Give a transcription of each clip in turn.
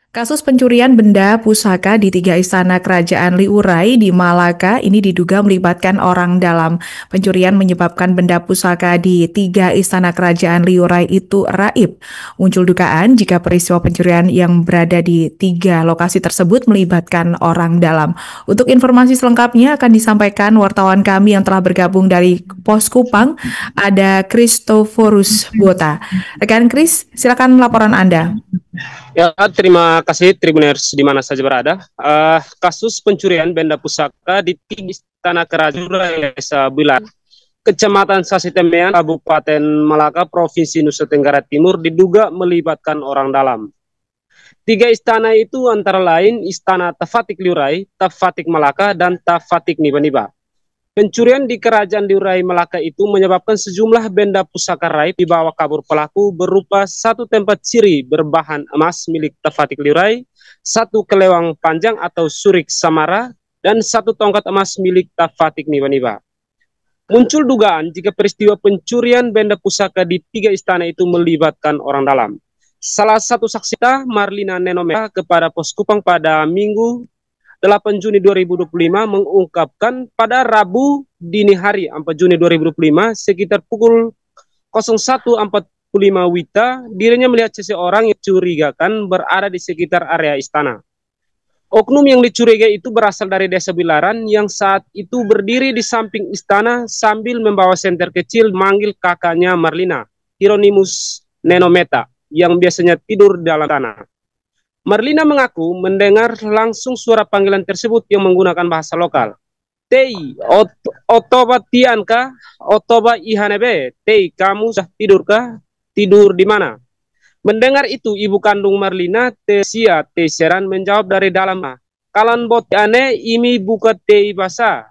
Kasus pencurian benda pusaka di 3 istana kerajaan Liurai di Malaka ini diduga melibatkan orang dalam. Pencurian menyebabkan benda pusaka di 3 istana kerajaan Liurai itu raib. Muncul dugaan jika peristiwa pencurian yang berada di 3 lokasi tersebut melibatkan orang dalam. Untuk informasi selengkapnya akan disampaikan wartawan kami yang telah bergabung dari Pos Kupang, ada Christoforus Bota. Rekan Chris, silakan laporan Anda. Ya, terima kasih Tribuners di mana saja berada. Kasus pencurian benda pusaka di 3 istana kerajaan Bilar, Kecamatan Sasitemean, Kabupaten Malaka, Provinsi Nusa Tenggara Timur diduga melibatkan orang dalam. 3 istana itu antara lain Istana Tafatik Liurai, Tafatik Malaka, dan Tafatik Niba-Niba. Pencurian di Kerajaan Liurai Malaka itu menyebabkan sejumlah benda pusaka raib dibawa kabur pelaku berupa 1 tempat ciri berbahan emas milik Tafatik Liurai, 1 kelewang panjang atau surik samara, dan 1 tongkat emas milik Tafatik Niba-Niba. Muncul dugaan jika peristiwa pencurian benda pusaka di 3 istana itu melibatkan orang dalam. Salah satu saksi Marlina Nenometa kepada Pos Kupang pada Minggu 8 Juni 2025 mengungkapkan pada Rabu dini hari 4 Juni 2025 sekitar pukul 01.45 WITA dirinya melihat seseorang yang dicurigakan berada di sekitar area istana. Oknum yang dicurigai itu berasal dari desa Bilaran yang saat itu berdiri di samping istana sambil membawa senter kecil manggil kakaknya Marlina, Hieronymus Nenometa, yang biasanya tidur di dalam tanah. Marlina mengaku mendengar langsung suara panggilan tersebut yang menggunakan bahasa lokal. Tei, otoba tianka, otoba ihanebe, Tei, kamu sudah tidurkah? Tidur di mana? Mendengar itu, ibu kandung Marlina, Tesia Teseran, menjawab dari dalam, kalan bot ane, ini buka Tei basah.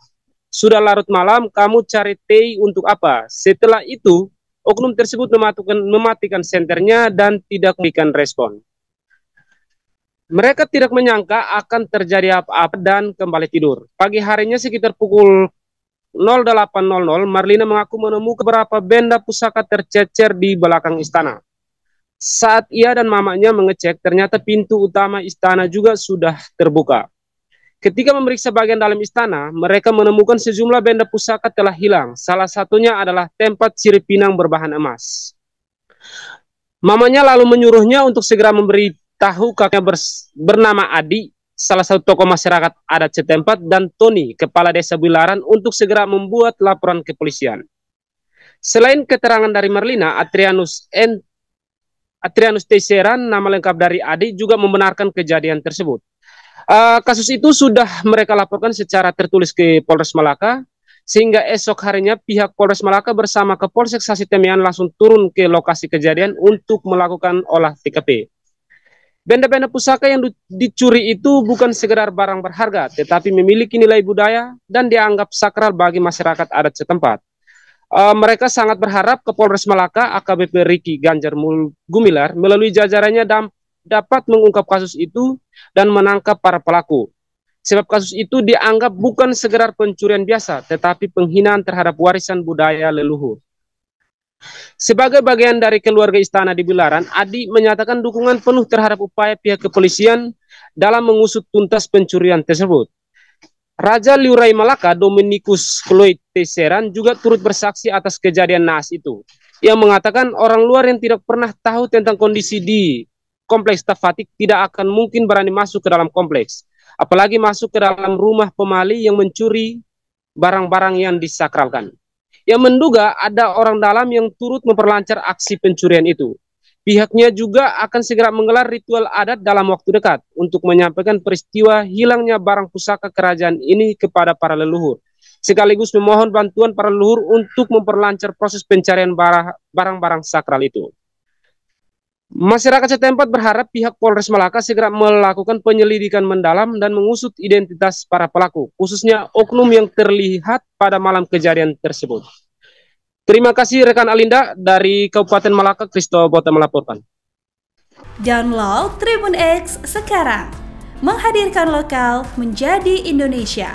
Sudah larut malam, kamu cari Tei untuk apa? Setelah itu, oknum tersebut mematikan senternya dan tidak memberikan respon. Mereka tidak menyangka akan terjadi apa-apa dan kembali tidur. Pagi harinya sekitar pukul 08.00, Marlina mengaku menemukan beberapa benda pusaka tercecer di belakang istana. Saat ia dan mamanya mengecek, ternyata pintu utama istana juga sudah terbuka. Ketika memeriksa bagian dalam istana, mereka menemukan sejumlah benda pusaka telah hilang. Salah satunya adalah tempat sirip pinang berbahan emas. Mamanya lalu menyuruhnya untuk segera memberitahu kakaknya bernama Adi, salah satu tokoh masyarakat adat setempat, dan Tony, kepala desa Bilaran, untuk segera membuat laporan ke polisian. Selain keterangan dari Marlina, Adrianus Teixeira, nama lengkap dari Adi, juga membenarkan kejadian tersebut. Kasus itu sudah mereka laporkan secara tertulis ke Polres Malaka, sehingga esok harinya pihak Polres Malaka bersama Kapolsek Sasitemean langsung turun ke lokasi kejadian untuk melakukan olah TKP. Benda-benda pusaka yang dicuri itu bukan sekedar barang berharga, tetapi memiliki nilai budaya dan dianggap sakral bagi masyarakat adat setempat. Mereka sangat berharap Kapolres Malaka AKBP Ricky Ganjar Gumilar melalui jajarannya dapat mengungkap kasus itu dan menangkap para pelaku. Sebab kasus itu dianggap bukan sekedar pencurian biasa, tetapi penghinaan terhadap warisan budaya leluhur. Sebagai bagian dari keluarga istana di Bilaran, Adi menyatakan dukungan penuh terhadap upaya pihak kepolisian dalam mengusut tuntas pencurian tersebut. Raja Liurai Malaka, Dominikus Floyd Teixeira, juga turut bersaksi atas kejadian naas itu. Ia mengatakan orang luar yang tidak pernah tahu tentang kondisi di kompleks Tafatik tidak akan mungkin berani masuk ke dalam kompleks, apalagi masuk ke dalam rumah pemali yang mencuri barang-barang yang disakralkan. Ia menduga ada orang dalam yang turut memperlancar aksi pencurian itu. Pihaknya juga akan segera menggelar ritual adat dalam waktu dekat untuk menyampaikan peristiwa hilangnya barang pusaka kerajaan ini kepada para leluhur, sekaligus memohon bantuan para leluhur untuk memperlancar proses pencarian barang-barang sakral itu. Masyarakat setempat berharap pihak Polres Malaka segera melakukan penyelidikan mendalam dan mengusut identitas para pelaku, khususnya oknum yang terlihat pada malam kejadian tersebut. Terima kasih rekan Alinda dari Kabupaten Malaka, Kristo Bota melaporkan. Download Tribun X sekarang, menghadirkan lokal menjadi Indonesia.